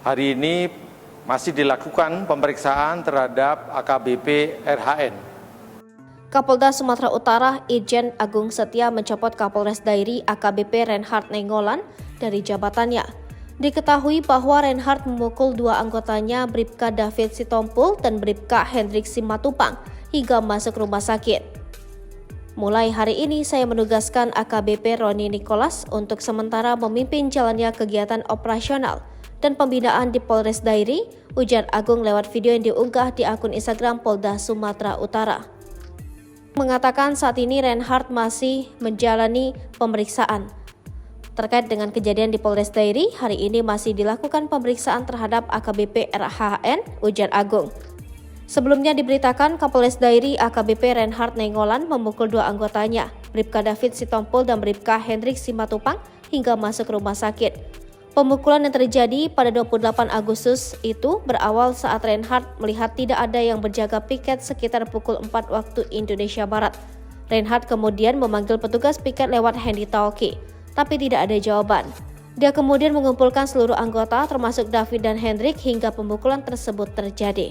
Hari ini masih dilakukan pemeriksaan terhadap AKBP RHN. Kapolda Sumatera Utara Irjen Agung Setia mencopot Kapolres Dairi AKBP Reinhard Nainggolan dari jabatannya. Diketahui bahwa Reinhard memukul dua anggotanya Bribka David Sitompul dan Bribka Hendrik Simatupang hingga masuk rumah sakit. Mulai hari ini saya menugaskan AKBP Roni Nicholas untuk sementara memimpin jalannya kegiatan operasional dan pembinaan di Polres Dairi, ujar Agung lewat video yang diunggah di akun Instagram Polda Sumatera Utara. Mengatakan saat ini Reinhard masih menjalani pemeriksaan. Terkait dengan kejadian di Polres Dairi, hari ini masih dilakukan pemeriksaan terhadap AKBP RHN, ujar Agung. Sebelumnya diberitakan Kapolres Dairi AKBP Reinhard Nainggolan memukul dua anggotanya, Bribka David Sitompul dan Bribka Hendrik Simatupang, hingga masuk rumah sakit. Pemukulan yang terjadi pada 28 Agustus itu berawal saat Reinhard melihat tidak ada yang berjaga piket sekitar pukul 4 waktu Indonesia Barat. Reinhard kemudian memanggil petugas piket lewat handy-talkie, tapi tidak ada jawaban. Dia kemudian mengumpulkan seluruh anggota termasuk David dan Hendrik hingga pemukulan tersebut terjadi.